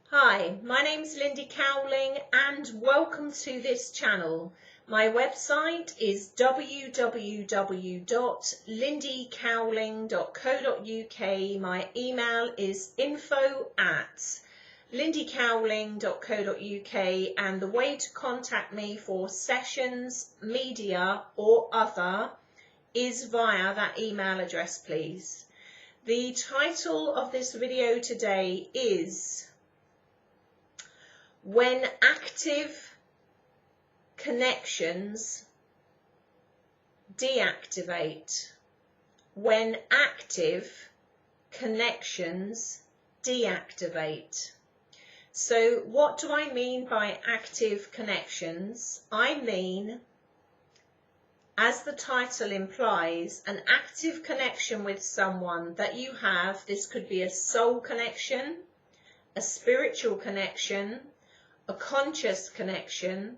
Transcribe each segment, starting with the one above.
Hi, my name's Lindy Cowling and welcome to this channel. My website is www.lindycowling.co.uk. My email is info@lindycowling.co.uk, and the way to contact me for sessions, media or other is via that email address, please. The title of this video today is When Active Connections Deactivate. When active connections deactivate. So what do I mean by active connections? I mean, as the title implies, an active connection with someone that you have. This could be a soul connection, a spiritual connection, a conscious connection,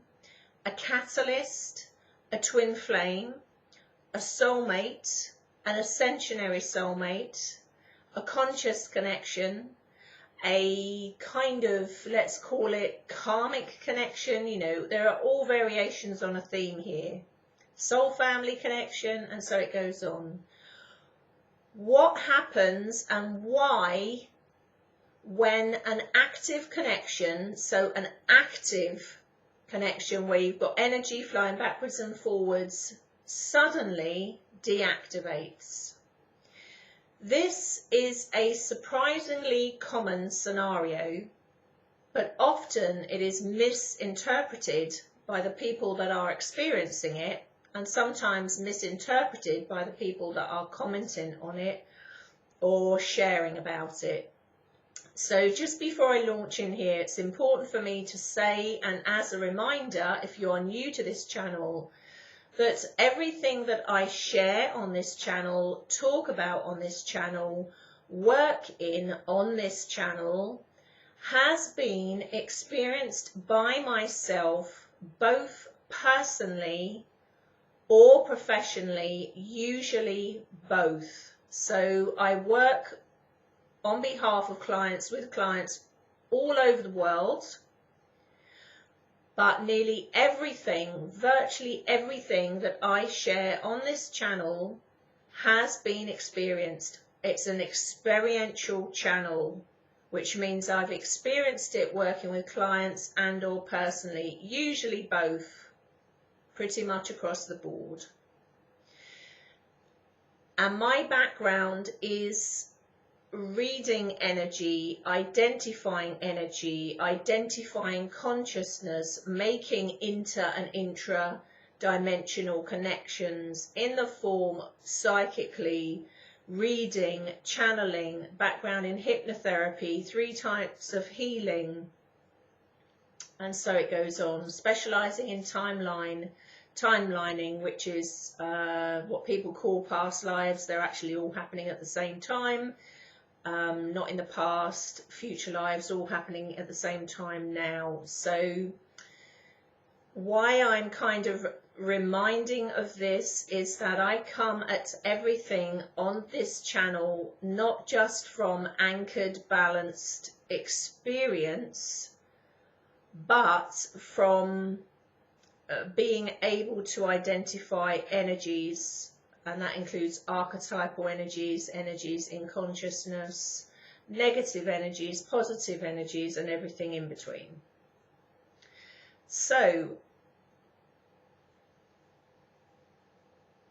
a catalyst, a twin flame, a soulmate, an ascensionary soulmate, a conscious connection, a kind of, let's call it karmic connection. You know, there are all variations on a theme here. Soul family connection, and so it goes on. What happens and why when an active connection, so an active connection where you've got energy flowing backwards and forwards, suddenly deactivates? This is a surprisingly common scenario, but often it is misinterpreted by the people that are experiencing it, and sometimes misinterpreted by the people that are commenting on it or sharing about it. So just before I launch in here, it's important for me to say, and as a reminder, if you are new to this channel, that everything that I share on this channel, talk about on this channel, work in on this channel, has been experienced by myself, both personally or professionally, usually both. So I work on behalf of clients, with clients all over the world, but nearly everything, virtually everything that I share on this channel has been experienced. It's an experiential channel, which means I've experienced it working with clients and or personally, usually both, pretty much across the board. And my background is reading energy, identifying consciousness, making inter and intra-dimensional connections in the form psychically, reading, channeling, background in hypnotherapy, 3 types of healing, and so it goes on, specializing in timelining, which is what people call past lives. They're actually all happening at the same time. Not in the past, future lives, all happening at the same time now. So why I'm kind of reminding of this is that I come at everything on this channel not just from anchored, balanced experience, but from being able to identify energies. And that includes archetypal energies, energies in consciousness, negative energies, positive energies, and everything in between. So,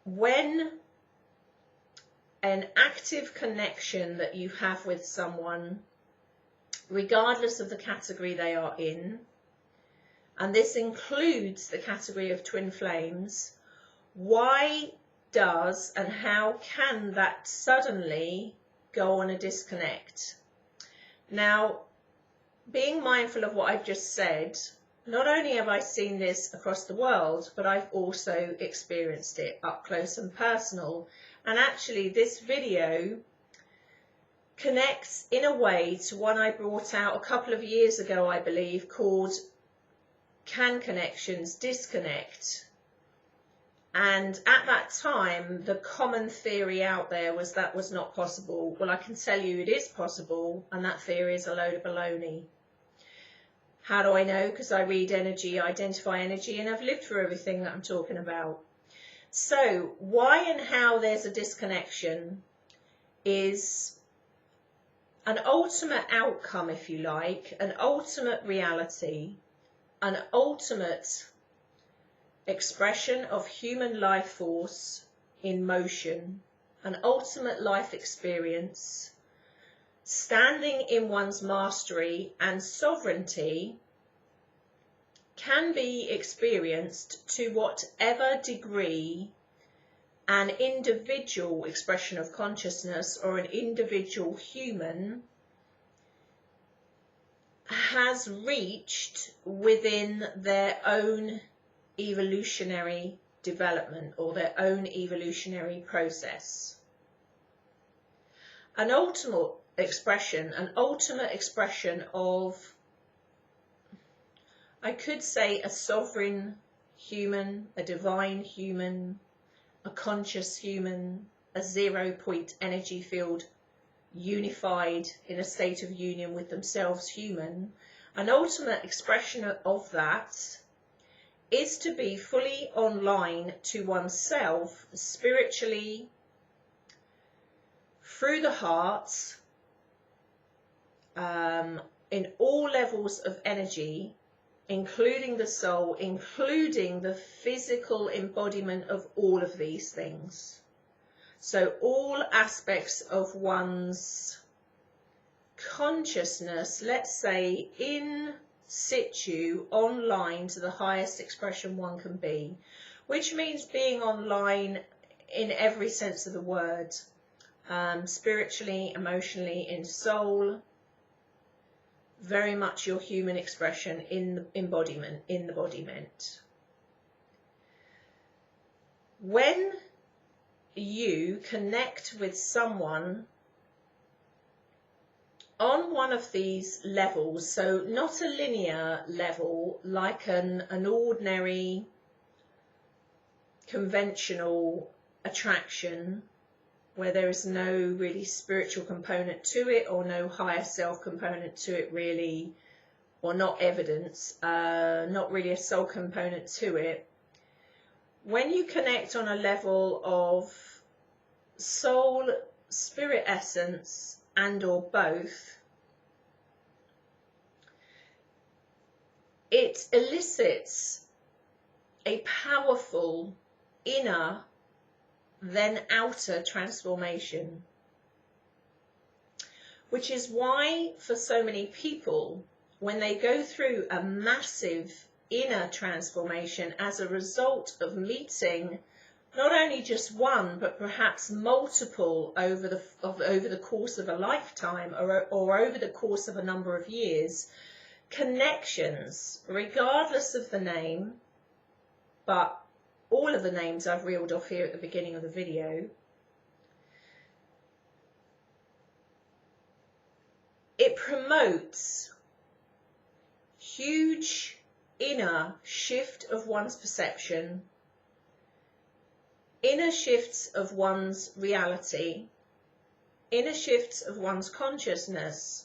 when an active connection that you have with someone, regardless of the category they are in, and this includes the category of twin flames, why does and how can that suddenly go on a disconnect? Now, being mindful of what I've just said, not only have I seen this across the world, but I've also experienced it up close and personal. And actually this video connects in a way to one I brought out a couple of years ago, I believe, called Can Connections Disconnect? And at that time, the common theory out there was that was not possible. Well, I can tell you it is possible, and that theory is a load of baloney. How do I know? Because I read energy, identify energy, and I've lived through everything that I'm talking about. So why and how there's a disconnection is an ultimate outcome, if you like, an ultimate reality, an ultimate expression of human life force in motion, an ultimate life experience, standing in one's mastery and sovereignty, can be experienced to whatever degree an individual expression of consciousness or an individual human has reached within their own evolutionary development or their own evolutionary process. An ultimate expression of, I could say, a sovereign human, a divine human, a conscious human, a 0 point energy field, unified in a state of union with themselves human. An ultimate expression of that is to be fully online to oneself spiritually, through the heart, in all levels of energy, including the soul, including the physical embodiment of all of these things. So all aspects of one's consciousness, let's say in situ, online to the highest expression one can be, which means being online in every sense of the word, spiritually, emotionally, in soul, very much your human expression in the embodiment. When you connect with someone on one of these levels, so not a linear level like an ordinary conventional attraction where there is no really spiritual component to it or no higher self component to it really, or not evidence, not really a soul component to it. When you connect on a level of soul, spirit essence, and or both, it elicits a powerful inner then outer transformation, which is why for so many people, when they go through a massive inner transformation as a result of meeting not only just one but perhaps multiple over the course of a lifetime or over the course of a number of years, connections, regardless of the name, but all of the names I've reeled off here at the beginning of the video, it promotes huge inner shift of one's perception, inner shifts of one's reality, inner shifts of one's consciousness,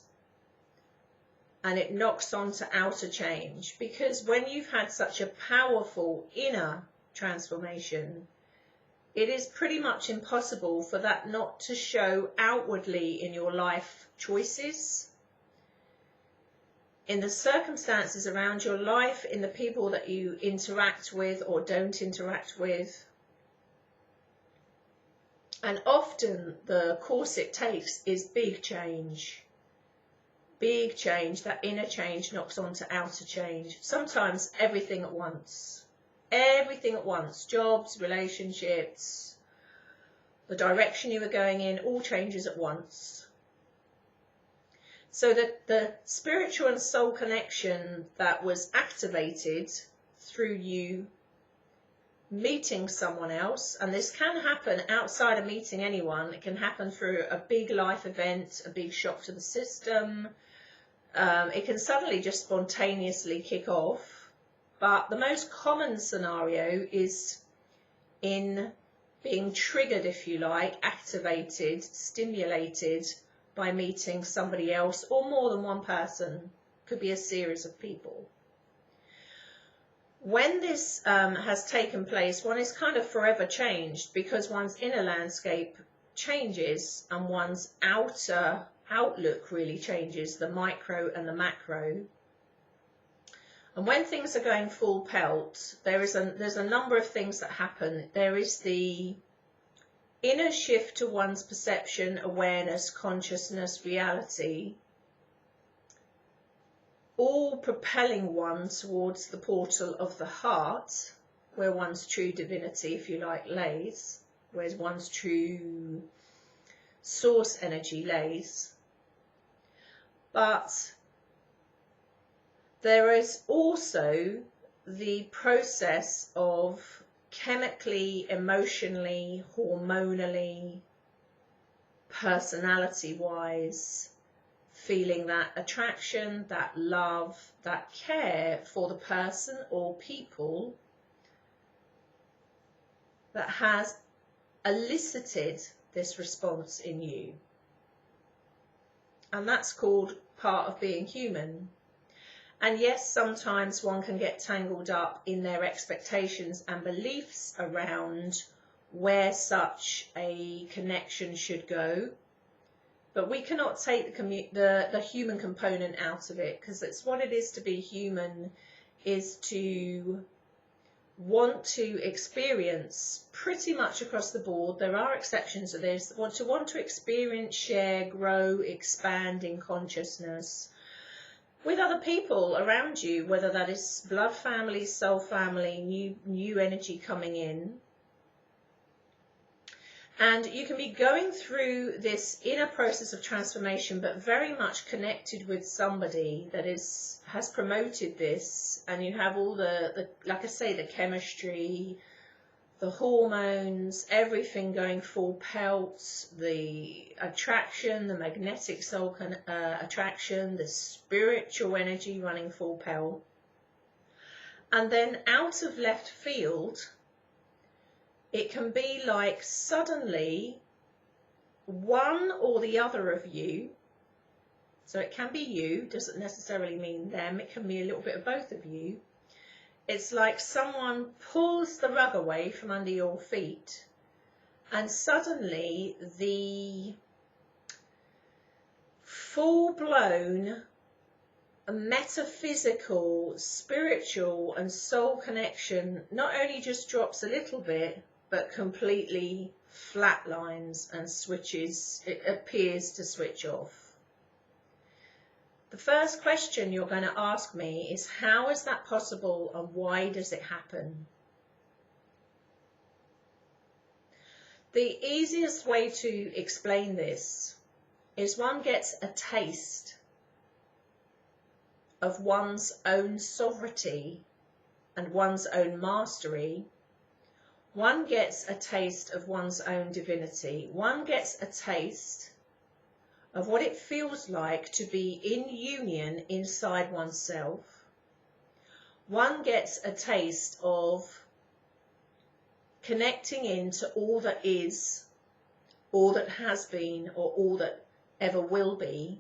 and it knocks on to outer change. Because when you've had such a powerful inner transformation, it is pretty much impossible for that not to show outwardly in your life choices, in the circumstances around your life, in the people that you interact with or don't interact with. And often the course it takes is big change. Big change, that inner change knocks on to outer change. Sometimes everything at once. Everything at once, jobs, relationships, the direction you were going in, all changes at once. So that the spiritual and soul connection that was activated through you meeting someone else, and this can happen outside of meeting anyone, it can happen through a big life event, a big shock to the system, it can suddenly just spontaneously kick off. But the most common scenario is in being triggered, if you like, activated, stimulated by meeting somebody else or more than one person. could be a series of people. When this has taken place, one is kind of forever changed, because one's inner landscape changes and one's outer outlook really changes, the micro and the macro. And when things are going full pelt, there's a number of things that happen. There is the inner shift to one's perception, awareness, consciousness, reality, all propelling one towards the portal of the heart, where one's true divinity, if you like, lays, where one's true source energy lays. But there is also the process of chemically, emotionally, hormonally, personality-wise, feeling that attraction, that love, that care for the person or people that has elicited this response in you. And that's called part of being human. And yes, sometimes one can get tangled up in their expectations and beliefs around where such a connection should go. But we cannot take the human component out of it, because it's what it is to be human, is to want to experience pretty much across the board. There are exceptions to this. Want to experience, share, grow, expand in consciousness with other people around you, whether that is blood family, soul family, new energy coming in. And you can be going through this inner process of transformation, but very much connected with somebody that has promoted this, and you have all the like I say, the chemistry, the hormones, everything going full pelt, the attraction, the magnetic soul attraction, the spiritual energy running full pelt. And then out of left field, it can be like suddenly one or the other of you, so it can be you, doesn't necessarily mean them, it can be a little bit of both of you. It's like someone pulls the rug away from under your feet, and suddenly the full-blown metaphysical, spiritual and soul connection not only just drops a little bit, but completely flatlines and it appears to switch off. The first question you're going to ask me is, how is that possible and why does it happen? The easiest way to explain this is one gets a taste of one's own sovereignty and one's own mastery. One gets a taste of one's own divinity. One gets a taste of what it feels like to be in union inside oneself. One gets a taste of connecting into all that is, all that has been, or all that ever will be.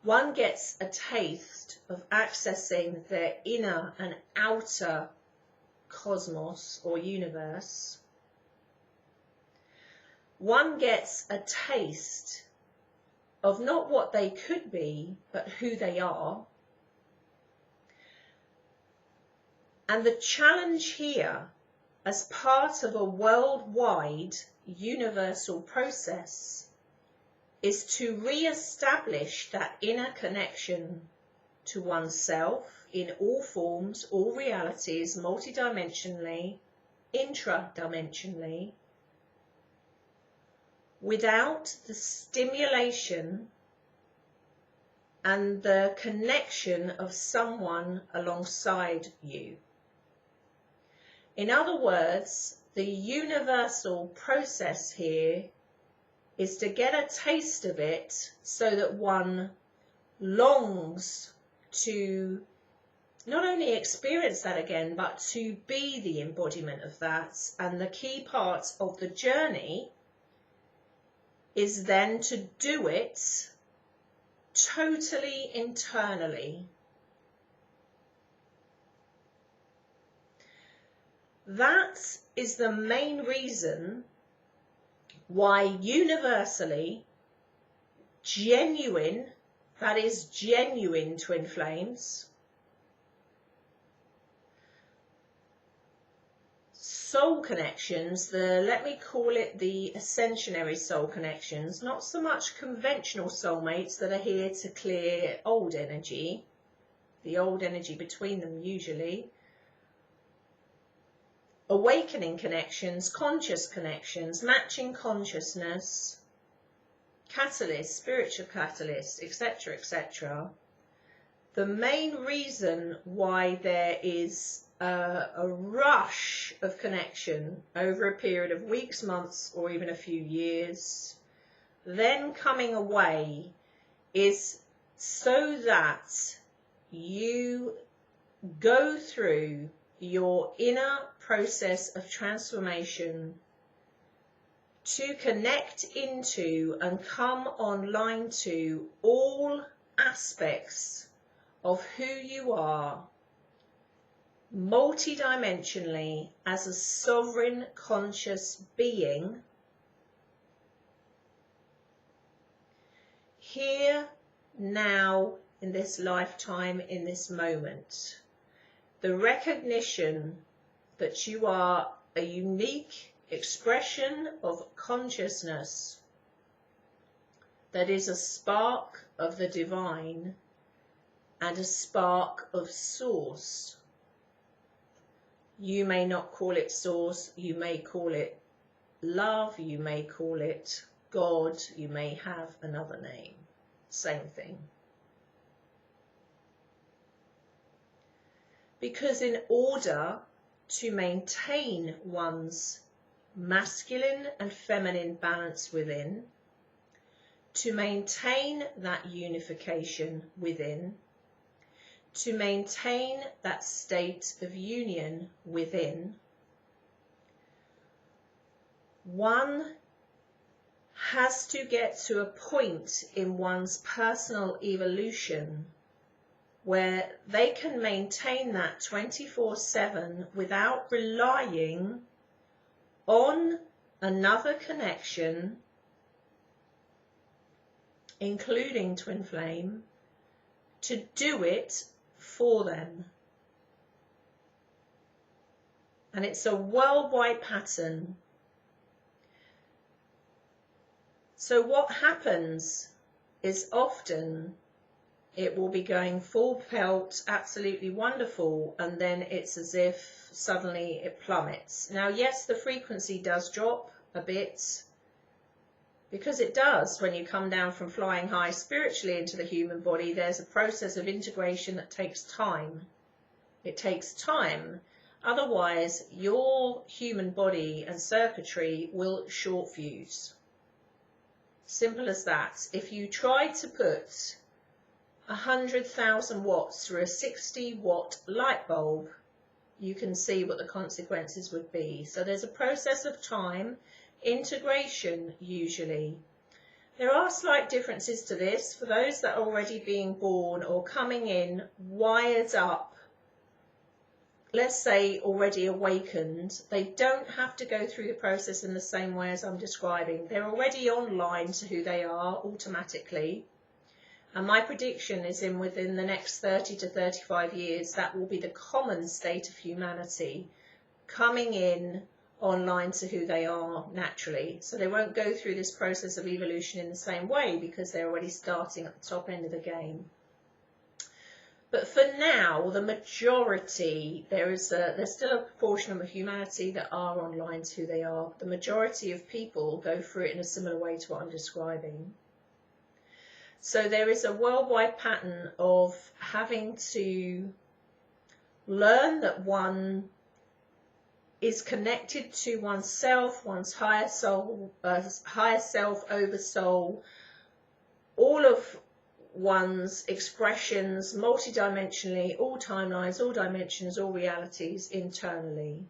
One gets a taste of accessing their inner and outer cosmos or universe. One gets a taste of not what they could be, but who they are. And the challenge here, as part of a worldwide universal process, is to re-establish that inner connection to oneself in all forms, all realities, multidimensionally, intradimensionally, without the stimulation and the connection of someone alongside you. In other words, the universal process here is to get a taste of it so that one longs to not only experience that again, but to be the embodiment of that. And the key part of the journey is then to do it totally internally. That is the main reason why universally genuine, that is genuine twin flames, soul connections, let me call it the ascensionary soul connections, not so much conventional soulmates that are here to clear old energy, the old energy between them usually. Awakening connections, conscious connections, matching consciousness, catalysts, spiritual catalysts, etc., etc. The main reason why there is a rush of connection over a period of weeks, months, or even a few years, then coming away, is so that you go through your inner process of transformation to connect into and come online to all aspects of who you are multidimensionally as a sovereign conscious being here, now, in this lifetime, in this moment. The recognition that you are a unique expression of consciousness that is a spark of the divine and a spark of source. You may not call it source, you may call it love, you may call it God, you may have another name. Same thing. Because in order to maintain one's masculine and feminine balance within, to maintain that unification within, to maintain that state of union within, one has to get to a point in one's personal evolution where they can maintain that 24/7 without relying on another connection, including twin flame, to do it for them. And it's a worldwide pattern. So what happens is often it will be going full pelt, absolutely wonderful, and then it's as if suddenly it plummets. Now, yes, the frequency does drop a bit, because it does when you come down from flying high spiritually into the human body. There's a process of integration that takes time. It takes time. Otherwise, your human body and circuitry will short fuse. Simple as that. If you try to put 100,000 watts through a 60-watt light bulb, you can see what the consequences would be. So there's a process of time, integration usually. There are slight differences to this for those that are already being born or coming in wired up, let's say already awakened. They don't have to go through the process in the same way as I'm describing. They're already online to who they are automatically. And my prediction is within the next 30 to 35 years, that will be the common state of humanity, coming in online to who they are naturally. So they won't go through this process of evolution in the same way because they're already starting at the top end of the game. But for now, the majority, there's still a proportion of humanity that are online to who they are. The majority of people go through it in a similar way to what I'm describing. So there is a worldwide pattern of having to learn that one is connected to oneself, one's higher soul, higher self over soul, all of one's expressions multidimensionally, all timelines, all dimensions, all realities internally.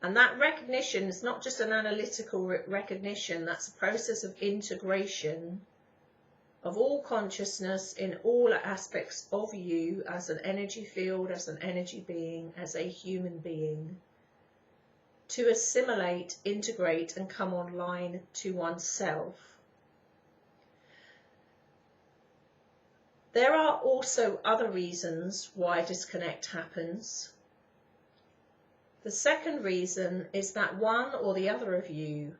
And that recognition is not just an analytical recognition, that's a process of integration of all consciousness in all aspects of you as an energy field, as an energy being, as a human being, to assimilate, integrate and come online to oneself. There are also other reasons why disconnect happens. The second reason is that one or the other of you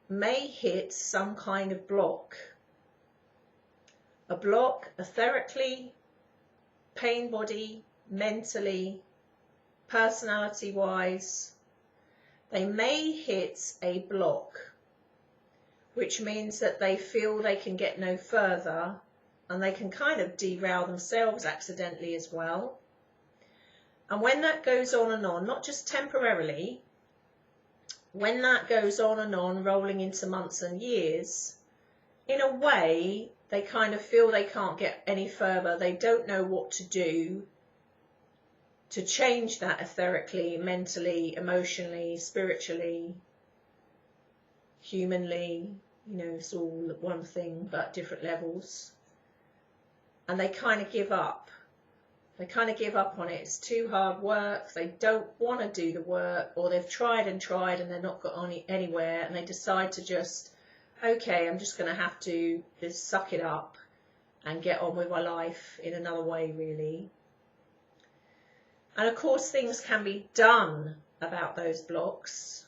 may hit some kind of block. A block etherically, pain body, mentally, personality-wise. They may hit a block, which means that they feel they can get no further, and they can kind of derail themselves accidentally as well. And when that goes on and on, not just temporarily, when that goes on and on, rolling into months and years, in a way, they kind of feel they can't get any further. They don't know what to do to change that etherically, mentally, emotionally, spiritually, humanly. You know, it's all one thing, but different levels. And they kind of give up. They kind of give up on it. It's too hard work. They don't want to do the work, or they've tried and they're not got on anywhere, and they decide to just, okay, I'm just going to have to just suck it up and get on with my life in another way, really. And of course, things can be done about those blocks,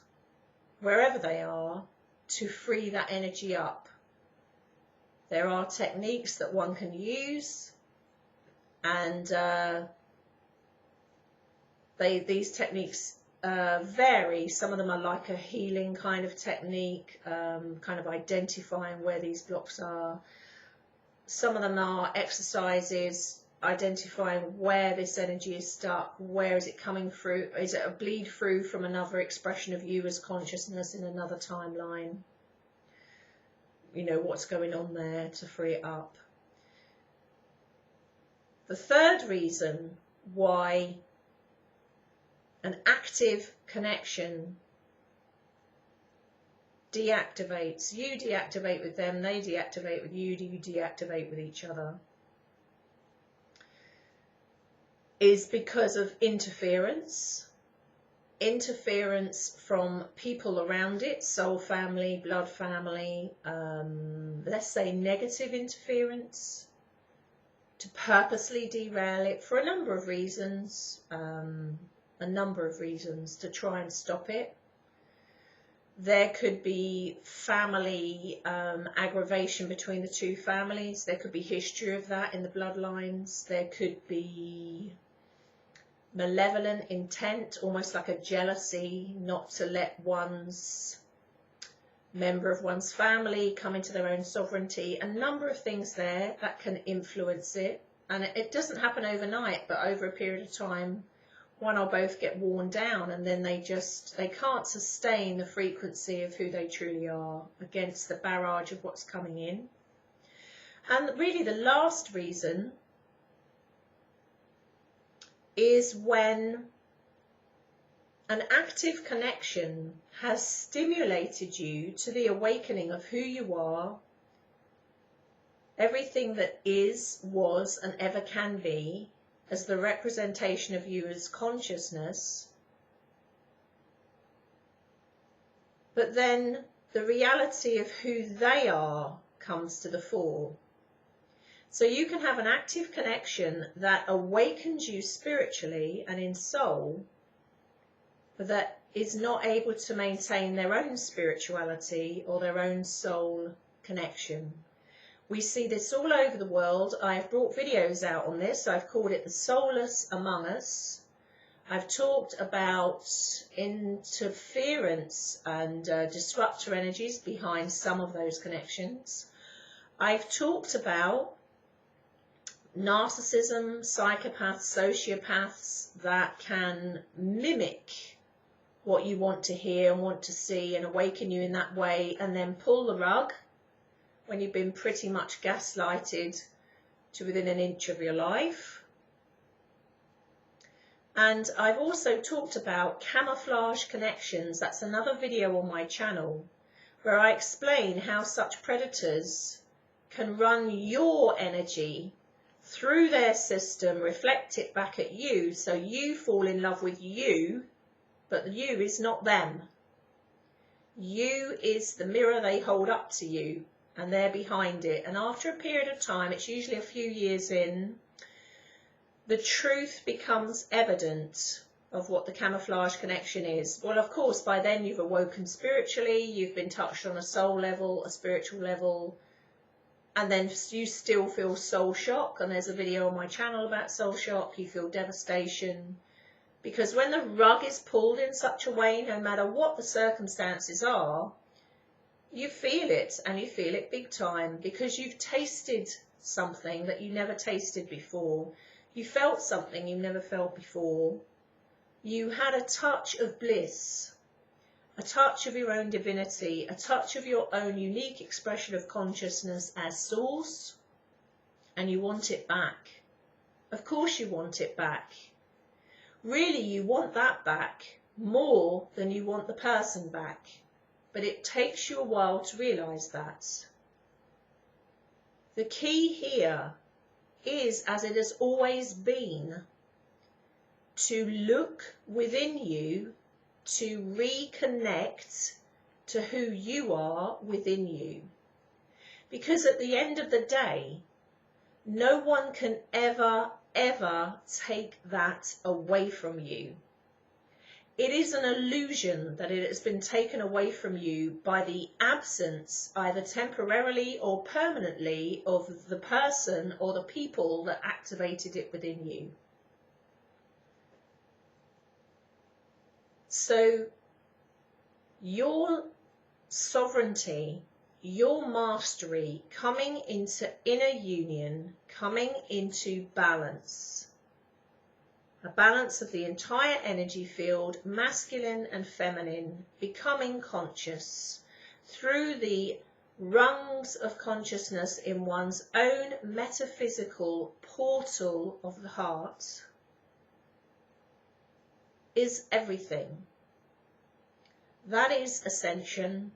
wherever they are, to free that energy up. There are techniques that one can use, and these techniques vary. Some of them are like a healing kind of technique, kind of identifying where these blocks are. Some of them are exercises, identifying where this energy is stuck, where is it coming through, is it a bleed through from another expression of you as consciousness in another timeline. You know, what's going on there to free it up. The third reason why an active connection deactivates, you deactivate with them, they deactivate with you, you deactivate with each other, is because of interference from people around it, soul family, blood family, let's say negative interference, to purposely derail it for a number of reasons, to try and stop it. There could be family aggravation between the two families. There could be history of that in the bloodlines. There could be malevolent intent, almost like a jealousy, not to let one's member of one's family come into their own sovereignty. A number of things there that can influence it, and it doesn't happen overnight, but over a period of time one or both get worn down, and then they can't sustain the frequency of who they truly are against the barrage of what's coming in. And really the last reason is when an active connection has stimulated you to the awakening of who you are, everything that is, was, and ever can be, as the representation of you as consciousness, but then the reality of who they are comes to the fore. So you can have an active connection that awakens you spiritually and in soul, but that is not able to maintain their own spirituality or their own soul connection. We see this all over the world. I've brought videos out on this. I've called it the soulless among us. I've talked about interference and disruptor energies behind some of those connections. I've talked about narcissism, psychopaths, sociopaths that can mimic what you want to hear and want to see and awaken you in that way, and then pull the rug when you've been pretty much gaslighted to within an inch of your life. And I've also talked about camouflage connections. That's another video on my channel where I explain how such predators can run your energy through their system, reflect it back at you, so you fall in love with you, but the you is not them. You is the mirror they hold up to you, and they're behind it. And after a period of time, it's usually a few years in, the truth becomes evident of what the camouflage connection is. Well, of course, by then you've awoken spiritually, you've been touched on a soul level, a spiritual level, and then you still feel soul shock. And there's a video on my channel about soul shock. You feel devastation. Because when the rug is pulled in such a way, no matter what the circumstances are, you feel it, and you feel it big time, because you've tasted something that you never tasted before. You felt something you never felt before. You had a touch of bliss, a touch of your own divinity, a touch of your own unique expression of consciousness as source, and you want it back. Of course you want it back. Really, you want that back more than you want the person back, but it takes you a while to realise that. The key here is, as it has always been, to look within you to reconnect to who you are within you. Because at the end of the day, no one can ever take that away from you. It is an illusion that it has been taken away from you by the absence, either temporarily or permanently, of the person or the people that activated it within you. So your sovereignty, your mastery, coming into inner union, coming into balance, a balance of the entire energy field, masculine and feminine, becoming conscious through the rungs of consciousness in one's own metaphysical portal of the heart, is everything. That is ascension,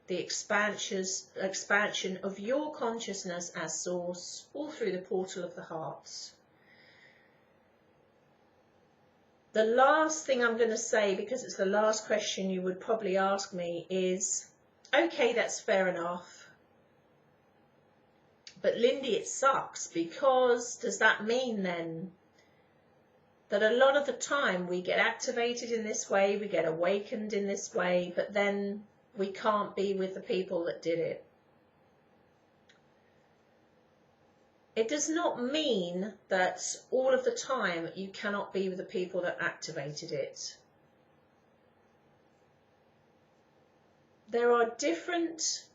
the expansion of your consciousness as source, all through the portal of the heart. The last thing I'm going to say, because it's the last question you would probably ask me, is, okay, that's fair enough, but Lindy, it sucks, because does that mean then that a lot of the time we get activated in this way, we get awakened in this way, but then we can't be with the people that did it? It does not mean that all of the time you cannot be with the people that activated it. There are different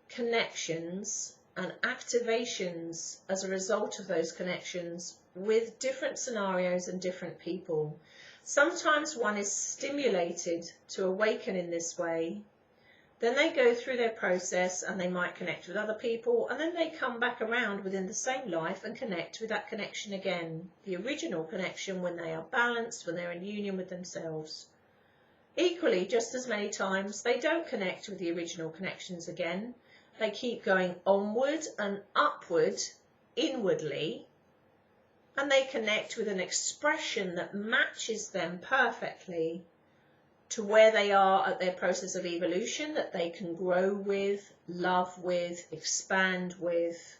connections and activations as a result of those connections with different scenarios and different people. Sometimes one is stimulated to awaken in this way, then they go through their process and they might connect with other people, and then they come back around within the same life and connect with that connection again, the original connection, when they are balanced, when they're in union with themselves. Equally, just as many times they don't connect with the original connections again. They keep going onward and upward inwardly, and they connect with an expression that matches them perfectly to where they are at their process of evolution, that they can grow with, love with, expand with,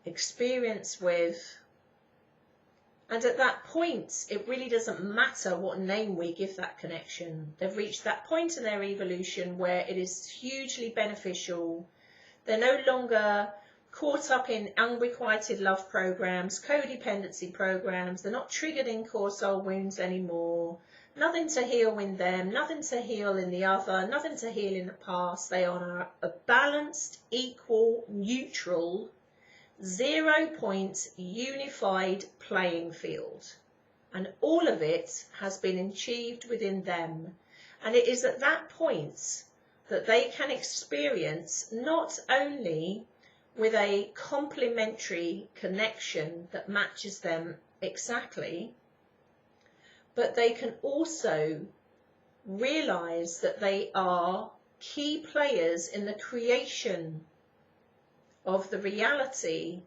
experience with. And at that point, it really doesn't matter what name we give that connection. They've reached that point in their evolution where it is hugely beneficial. They're no longer caught up in unrequited love programs, codependency programs. They're not triggered in core soul wounds anymore. Nothing to heal in them, nothing to heal in the other, nothing to heal in the past. They are a balanced, equal, neutral, 0 point unified playing field. And all of it has been achieved within them. And it is at that point that they can experience not only with a complementary connection that matches them exactly, but they can also realize that they are key players in the creation of the reality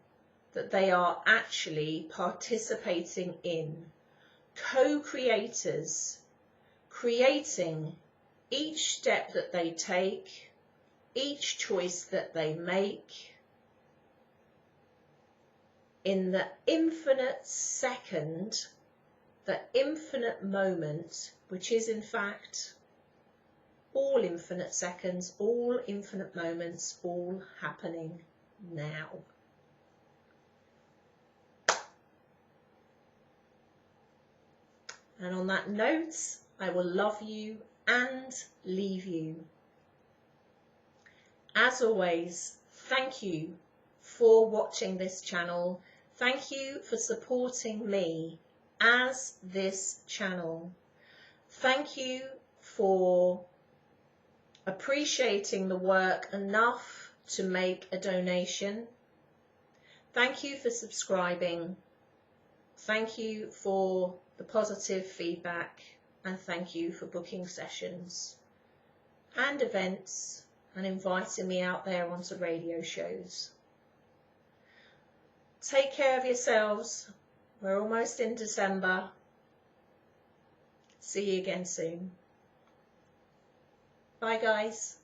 that they are actually participating in, co-creators, creating each step that they take, each choice that they make, in the infinite second, the infinite moment, which is in fact all infinite seconds, all infinite moments, all happening now. And on that note, I will love you and leave you. As always, thank you for watching this channel. Thank you for supporting me as this channel. Thank you for appreciating the work enough to make a donation. Thank you for subscribing. Thank you for the positive feedback, and thank you for booking sessions and events and inviting me out there onto radio shows. Take care of yourselves. We're almost in December. See you again soon. Bye guys.